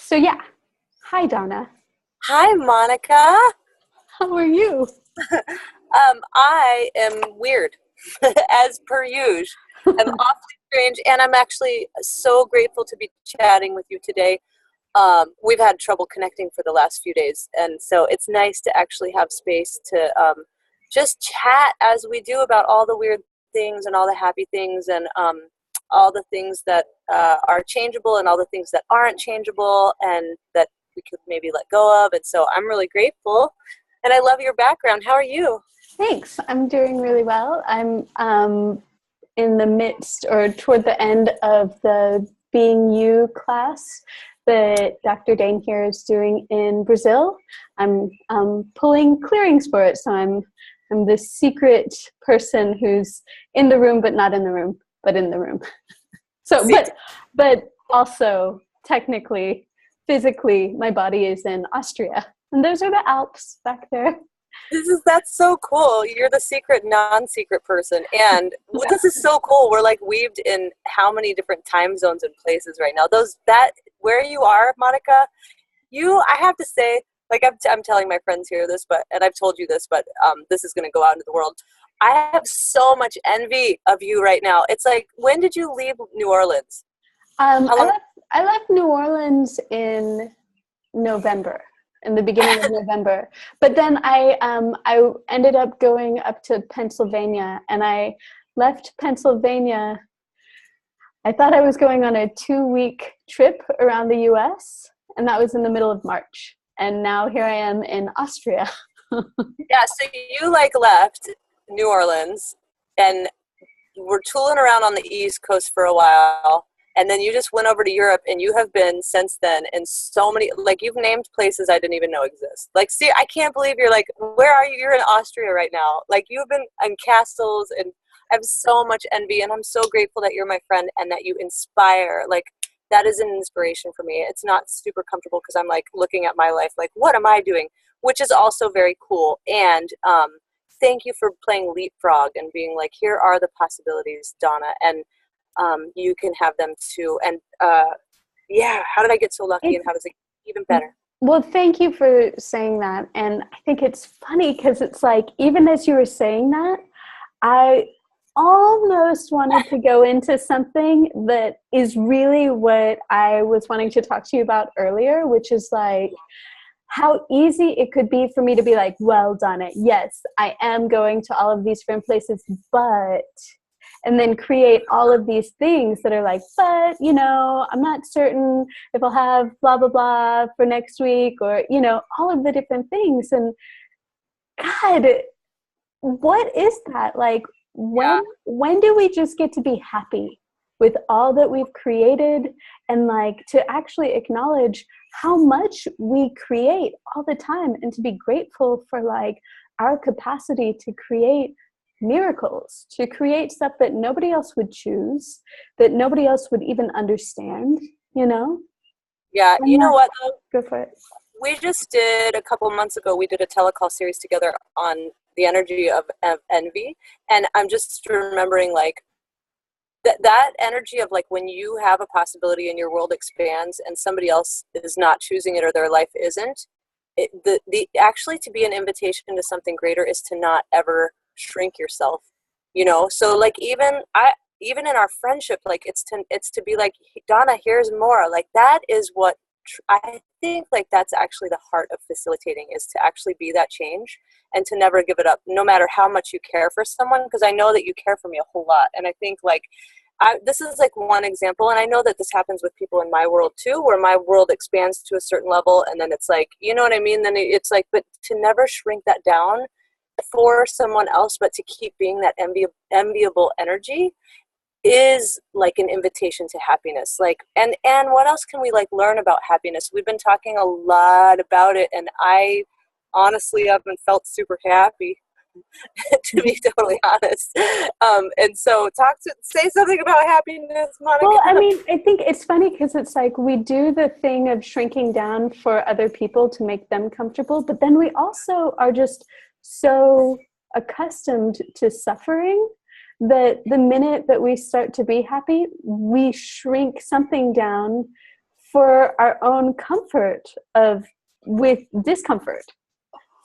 So yeah, hi Donna. Hi, Monica. How are you? I am weird, as per usual. I'm awfully strange, and I'm actually so grateful to be chatting with you today. We've had trouble connecting for the last few days, and so it's nice to actually have space to just chat as we do about all the weird things and all the happy things and all the things that are changeable and all the things that aren't changeable and that we could maybe let go of. And so I'm really grateful, and I love your background. How are you? Thanks. I'm doing really well. I'm in the midst or toward the end of the Being You class that Dr. Dane here is doing in Brazil. I'm pulling clearings for it, so I'm the secret person who's in the room but not in the room, but in the room. So, but also technically, physically, my body is in Austria, and those are the Alps back there. That's so cool. You're the secret non-secret person, and Yeah. this is so cool. We're like weaved in how many different time zones and places right now. Those that where you are, Monica. I have to say, like I'm telling my friends here this, and I've told you this, but this is going to go out into the world. I have so much envy of you right now. It's like, when did you leave New Orleans? How I long? left New Orleans in November, in the beginning of November. But then I ended up going up to Pennsylvania, and I left Pennsylvania. I thought I was going on a 2-week trip around the U.S., and that was in the middle of March. And now here I am in Austria. Yeah, so you like left New Orleans and were tooling around on the East Coast for a while, and then you just went over to Europe, and you have been since then in so many, like, you've named places I didn't even know exist. Like, see, I can't believe you're like, where are you? You're in Austria right now. Like, you've been in castles, and I have so much envy, and I'm so grateful that you're my friend and that you inspire. Like, that is an inspiration for me. It's not super comfortable because I'm like looking at my life like, what am I doing? Which is also very cool. And thank you for playing leapfrog and being like, here are the possibilities, Donna, and you can have them too. And yeah, how did I get so lucky, and how does it get even better? Well, thank you for saying that. And I think it's funny because it's like, even as you were saying that, I almost wanted to go into something that is really what I was wanting to talk to you about earlier, which is like how easy it could be for me to be like, well, Donna, yes, I am going to all of these different places, but, and then create all of these things that are like, but, I'm not certain if I'll have blah, blah, blah for next week, or, all of the different things. And God, what is that? Like, Yeah. when do we just get to be happy with all that we've created, and like to actually acknowledge how much we create all the time, and to be grateful for like our capacity to create miracles, to create stuff that nobody else would choose, that nobody else would even understand, Yeah, you And know what, though? go for it. We just did, a couple months ago, we did a telecall series together on the energy of envy. And I'm just remembering, like, that energy of, like, when you have a possibility and your world expands and somebody else is not choosing it or their life isn't, the actually, to be an invitation to something greater is to not ever shrink yourself, so, like, even in our friendship, like, it's to be like, Donna, here's more. Like, that is what I think, like, that's actually the heart of facilitating, is to actually be that change and to never give it up, no matter how much you care for someone, because I know that you care for me a whole lot. And I think, like, this is like one example, and I know that this happens with people in my world too, where my world expands to a certain level, and then it's like, you know what I mean? Then it's like, but to never shrink that down for someone else, but to keep being that enviable energy is like an invitation to happiness. Like, and what else can we, like, learn about happiness? We've been talking a lot about it, and I honestly haven't felt super happy to be totally honest. And so say something about happiness, Well, I Monica. mean, I think it's funny because it's like we do the thing of shrinking down for other people to make them comfortable, but then we also are just so accustomed to suffering that the minute that we start to be happy, we shrink something down for our own comfort with discomfort.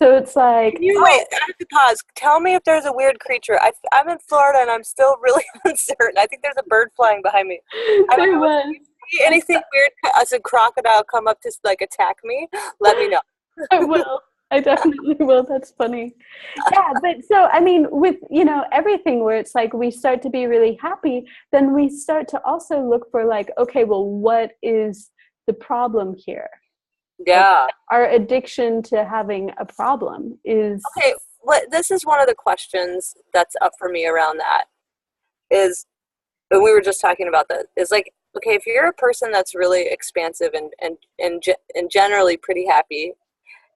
So it's like, wait, I have to pause. Tell me if there's a weird creature. I'm in Florida and I'm still really uncertain. I think there's a bird flying behind me. I don't know. If you see anything weird as a crocodile come up to like attack me, let me know. I will. I definitely will. That's funny. Yeah, but so, I mean, with, everything where it's like we start to be really happy, then we start to also look for like, okay, well, what is the problem here? Yeah. Like, our addiction to having a problem is... Okay, this is one of the questions that's up for me around that is, and we were just talking about that, is like, okay, if you're a person that's really expansive and generally pretty happy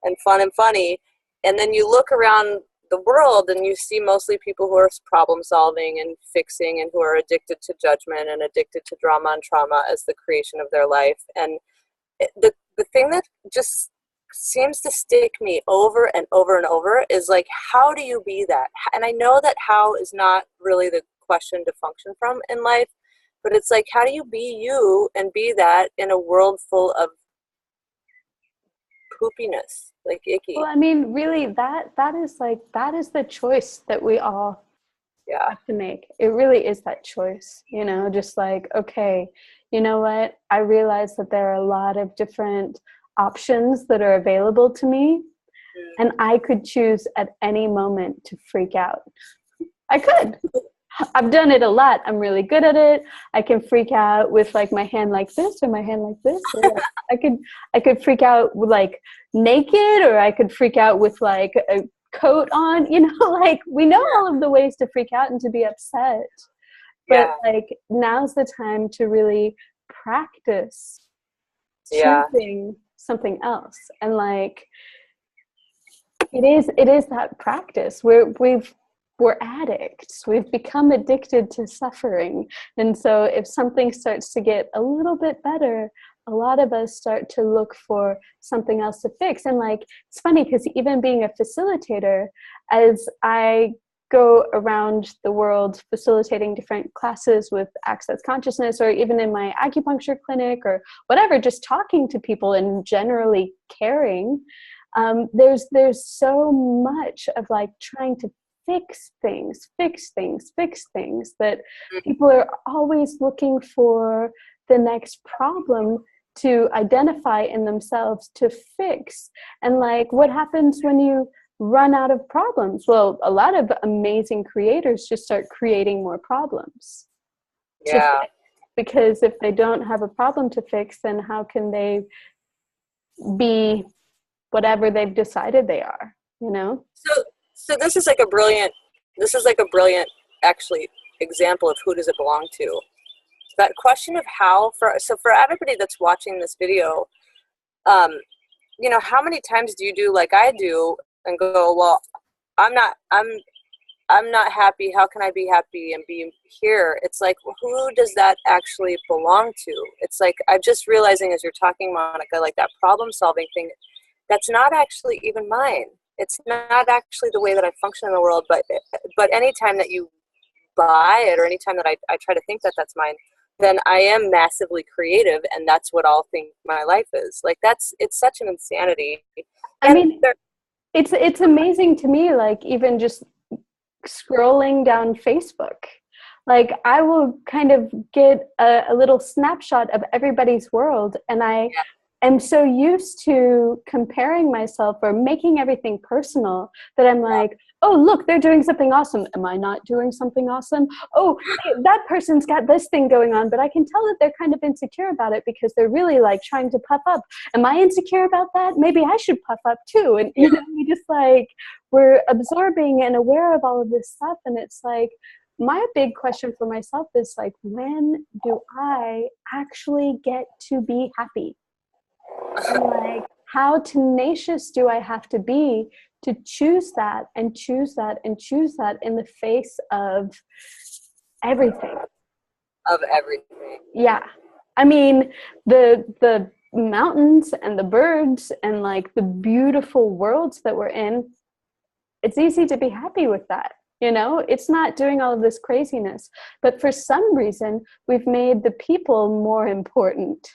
and fun and funny, and then you look around the world and you see mostly people who are problem solving and fixing and who are addicted to judgment and addicted to drama and trauma as the creation of their life. And the thing that just seems to stick me over and over and over is like, how do you be that? And I know that how is not really the question to function from in life, but it's like, how do you be you and be that in a world full of poopiness, like icky? Well, I mean, really, that is the choice that we all have to make. It really is that choice, just like, okay, you know what? I realize that there are a lot of different options that are available to me, and I could choose at any moment to freak out. I could. I've done it a lot. I'm really good at it. I can freak out with like my hand like this or my hand like this. Or I could freak out with like naked, or I could freak out with like a coat on, like we know all of the ways to freak out and to be upset. But like, now's the time to really practice choosing something else. And like, it is that practice where we're addicts. We've become addicted to suffering. And so if something starts to get a little bit better, a lot of us start to look for something else to fix. And like, it's funny because even being a facilitator, as I go around the world facilitating different classes with Access Consciousness, or even in my acupuncture clinic or whatever, just talking to people and generally caring, there's so much of like trying to fix things that people are always looking for the next problem to identify in themselves to fix. And like, what happens when you run out of problems? Well, a lot of amazing creators just start creating more problems to fix, because if they don't have a problem to fix, then how can they be whatever they've decided they are, So this is like a brilliant actually example of who does it belong to. That question of how, for everybody that's watching this video, how many times do you do like I do and go, well, I'm not happy. How can I be happy and be here? It's like, well, who does that actually belong to? It's like, I'm just realizing as you're talking, Monica, like that problem solving thing, that's not actually even mine. It's not actually the way that I function in the world, but anytime that you buy it, or anytime that I try to think that that's mine, then I am massively creative, and that's what I'll think my life is. Like, it's such an insanity. I mean, it's amazing to me, like, even just scrolling down Facebook, like I will kind of get a little snapshot of everybody's world, and I am so used to comparing myself or making everything personal that I'm like, oh, look, they're doing something awesome. Am I not doing something awesome? Oh, that person's got this thing going on, but I can tell that they're kind of insecure about it because they're really like trying to puff up. Am I insecure about that? Maybe I should puff up too. And we just like, we're absorbing and aware of all of this stuff. And it's like, my big question for myself is like, when do I actually get to be happy? And like, how tenacious do I have to be to choose that and choose that and choose that in the face of everything? Of everything. Yeah. I mean, the mountains and the birds and like the beautiful worlds that we're in, it's easy to be happy with that. You know, it's not doing all of this craziness. But for some reason, we've made the people more important,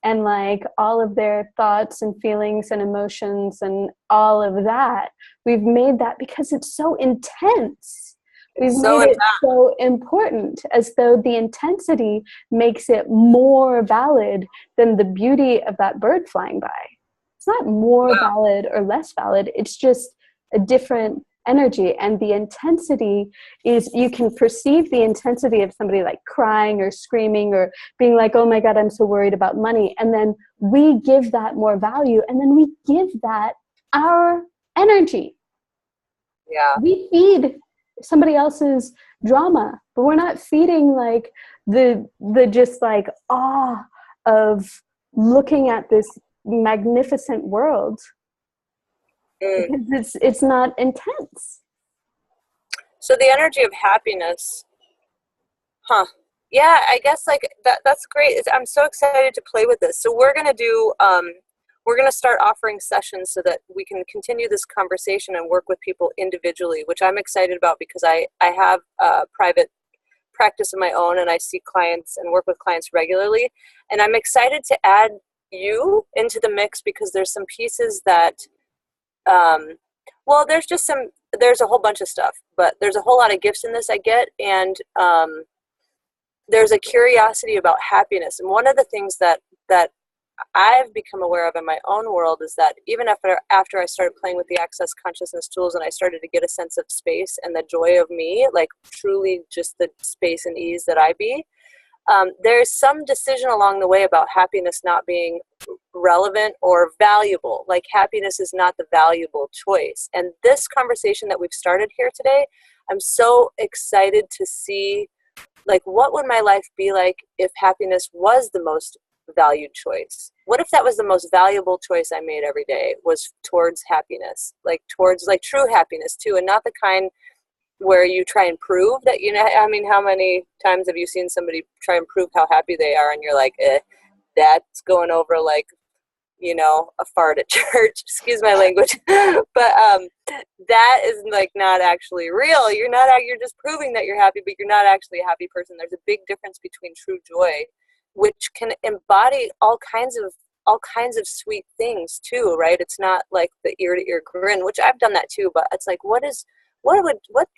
and like all of their thoughts and feelings and emotions and all of that, we've made that because it's so intense. We've It's so made it so important, as though the intensity makes it more valid than the beauty of that bird flying by. It's not more valid or less valid. It's just a different energy. And the intensity is, you can perceive the intensity of somebody like crying or screaming or being like, oh my God, I'm so worried about money. And then we give that more value, and then we give that our energy. Yeah. We feed somebody else's drama, but we're not feeding like the just like awe of looking at this magnificent world, because it's not intense. So the energy of happiness, yeah, I guess like that's great. I'm so excited to play with this. So we're gonna do we're gonna start offering sessions so that we can continue this conversation and work with people individually, which I'm excited about, because I have a private practice of my own, and I see clients and work with clients regularly, and I'm excited to add you into the mix, because there's some pieces that well, there's a whole bunch of stuff, but there's a whole lot of gifts in this I get, and there's a curiosity about happiness. And one of the things that I've become aware of in my own world is that even after I started playing with the Access Consciousness tools, and I started to get a sense of space and the joy of me, like truly just the space and ease that I be, there's some decision along the way about happiness not being relevant or valuable. Like happiness is not the valuable choice. And this conversation that we've started here today, I'm so excited to see, like, what would my life be like if happiness was the most valued choice? What if that was the most valuable choice I made every day, was towards happiness, like towards like true happiness too, and not the kind where you try and prove that, you know, I mean, how many times have you seen somebody try and prove how happy they are, and you're like, that's going over like, you know, a fart at church, excuse my language. But that is like not actually real. You're just proving that you're happy, but you're not actually a happy person. There's a big difference between true joy, which can embody all kinds of sweet things too, right? It's not like the ear to ear grin, which I've done that too, but it's like, what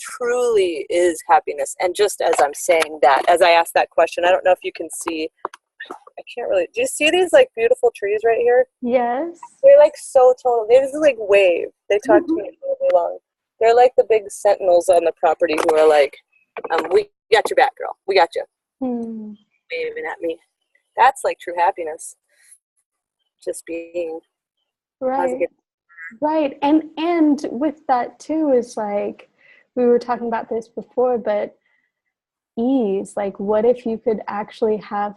truly is happiness? And just as I'm saying that, as I ask that question, I don't know if you can see, I can't really, do you see these like beautiful trees right here? Yes. They're like so total. They just like wave. They talk to me all day long. They're like the big sentinels on the property who are like, we got your back, girl. We got you. Waving at me. That's like true happiness. Just being right. Right. And with that too is like, we were talking about this before, but ease, like what if you could actually have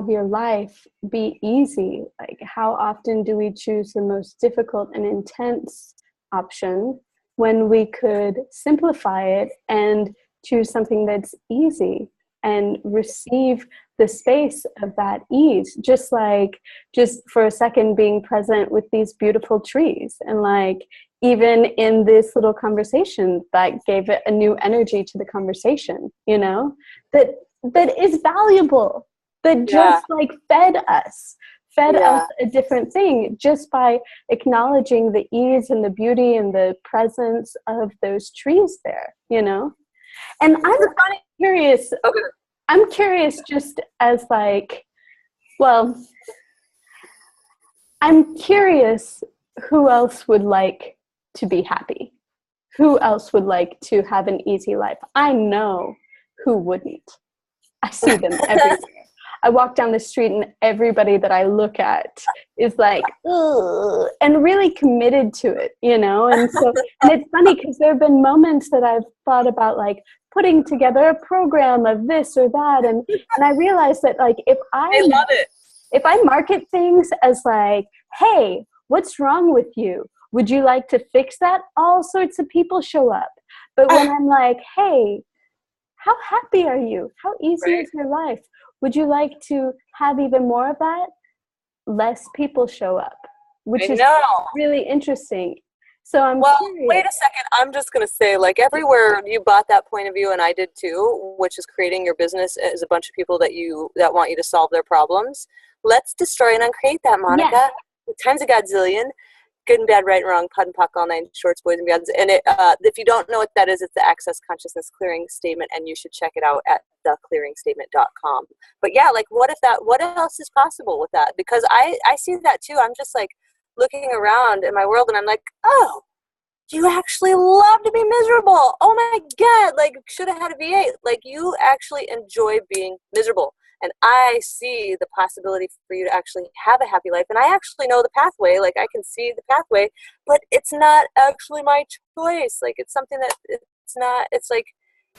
your life be easy? Like how often do we choose the most difficult and intense option when we could simplify it and choose something that's easy and receive the space of that ease, just for a second being present with these beautiful trees. And like even in this little conversation, that gave it a new energy to the conversation, you know, that is valuable, that just like fed us a different thing, just by acknowledging the ease and the beauty and the presence of those trees there, you know. And curious. Okay. I'm curious, just as like, well, I'm curious who else would like to be happy? Who else would like to have an easy life? I know who wouldn't. I see them everywhere. I walk down the street and everybody that I look at is like, ugh, and really committed to it, you know? And so, and it's funny because there have been moments that I've thought about like putting together a program of this or that. And I realized that like, if I market things as like, hey, what's wrong with you? Would you like to fix that? All sorts of people show up. But when I'm like, hey, how happy are you? How easy is your life? Would you like to have even more of that? Less people show up, which is really interesting. So I'm Well, curious. wait a second. I'm just going to say, like, everywhere you bought that point of view, and I did too, which is creating your business as a bunch of people that want you to solve their problems. Let's destroy and uncreate that, Yes. Monica. Times a godzillion. Good and bad, right and wrong, PUD and PUC, all nine shorts, boys and beyonds. And if you don't know what that is, it's the Access Consciousness Clearing Statement, and you should check it out at theclearingstatement.com. But yeah, like, what else is possible with that? Because I see that too. I'm just like looking around in my world, and I'm like, oh, you actually love to be miserable. Oh my God, like, should have had a V8. Like, you actually enjoy being miserable. And I see the possibility for you to actually have a happy life. And I actually know the pathway. Like, I can see the pathway, but it's not actually my choice. Like, it's something that it's like,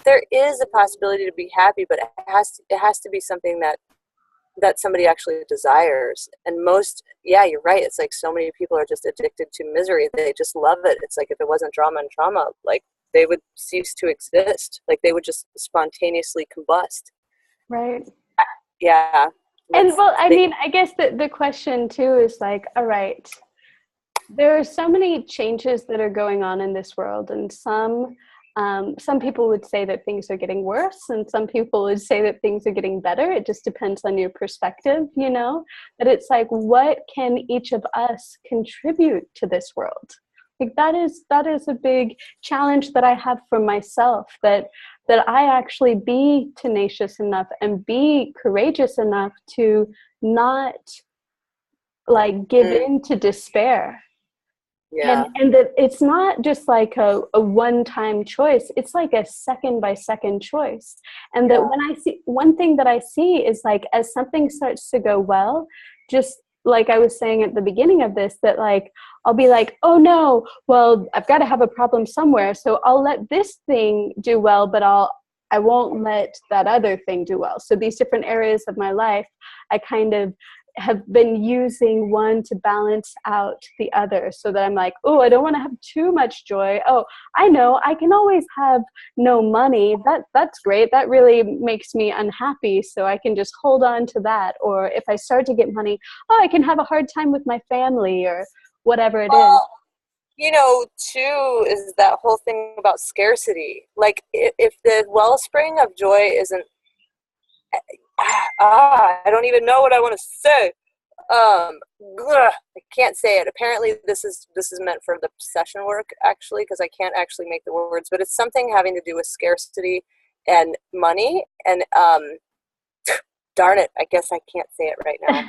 there is a possibility to be happy, but it has to be something that somebody actually desires. And yeah, you're right. It's like so many people are just addicted to misery. They just love it. It's like, if it wasn't drama and trauma, like, they would cease to exist. Like, they would just spontaneously combust. Right. Yeah. And well, I mean, I guess the question too is like, all right, there are so many changes that are going on in this world, and some people would say that things are getting worse, and some people would say that things are getting better. It just depends on your perspective, you know. But it's like, what can each of us contribute to this world? Like, that is a big challenge that I have for myself, that I actually be tenacious enough and be courageous enough to not like give in to despair. Yeah. And that it's not just like a one-time choice, it's like a second by second choice. And that when I see, one thing that I see is like, as something starts to go well, just like I was saying at the beginning of this, that like, I'll be like, oh no, well, I've got to have a problem somewhere, so I'll let this thing do well, but I won't let that other thing do well. So these different areas of my life, I kind of have been using one to balance out the other, so that I'm like, oh, I don't want to have too much joy. Oh, I know I can always have no money. That's great. That really makes me unhappy. So I can just hold on to that. Or if I start to get money, oh, I can have a hard time with my family or whatever it is. You know, too, is that whole thing about scarcity. Like, if the wellspring of joy isn't, I don't even know what I want to say. I can't say it. Apparently this is meant for the session work, actually, because I can't actually make the words, but it's something having to do with scarcity and money. And darn it, I guess I can't say it right now.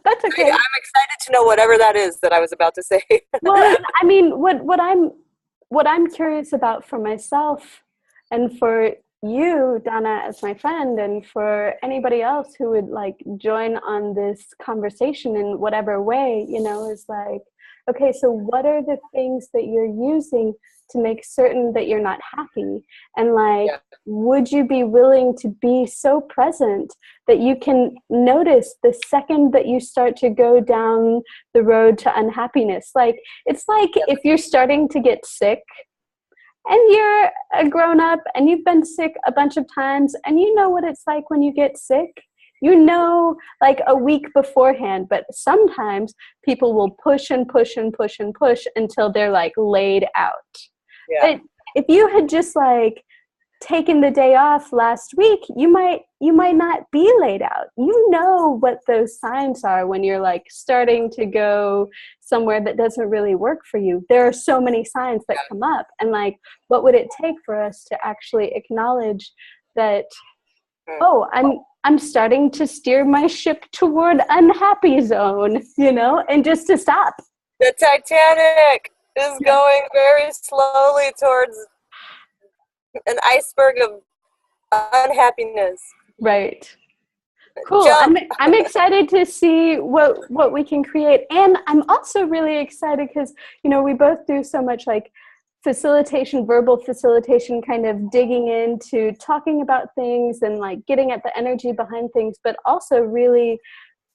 That's okay. I'm excited to know whatever that is that I was about to say. Well, I mean, what I'm curious about for myself, and for you, Donna, as my friend, and for anybody else who would like join on this conversation in whatever way, you know, is like, okay, so what are the things that you're using to make certain that you're not happy? And like, would you be willing to be so present that you can notice the second that you start to go down the road to unhappiness? Like, it's like if you're starting to get sick and you're a grown up and you've been sick a bunch of times, and you know what it's like when you get sick. You know, like a week beforehand, but sometimes people will push and push and push and push until they're like laid out. But if you had just like taken the day off last week, you might not be laid out. You know what those signs are when you're like starting to go somewhere that doesn't really work for you. There are so many signs that come up, and like, what would it take for us to actually acknowledge that, oh, I'm starting to steer my ship toward unhappy zone, you know, and just to stop. The Titanic is going very slowly towards an iceberg of unhappiness. Right. Cool. I'm excited to see what we can create. And I'm also really excited because, you know, we both do so much like facilitation, verbal facilitation, kind of digging into talking about things and like getting at the energy behind things, but also really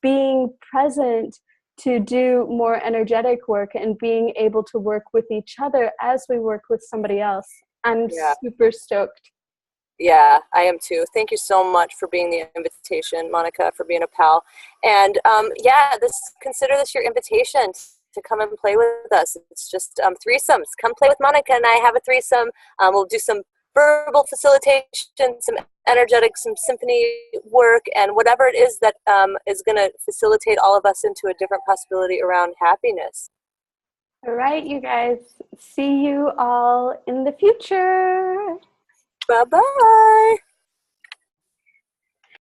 being present to do more energetic work and being able to work with each other as we work with somebody else. I'm super stoked. Yeah, I am too. Thank you so much for being the invitation, Monica, for being a pal. And consider this your invitation to come and play with us. It's just threesomes. Come play with Monica and I have a threesome. We'll do some verbal facilitation, some energetic, some symphony work, and whatever it is that is going to facilitate all of us into a different possibility around happiness. All right, you guys. See you all in the future. Bye-bye.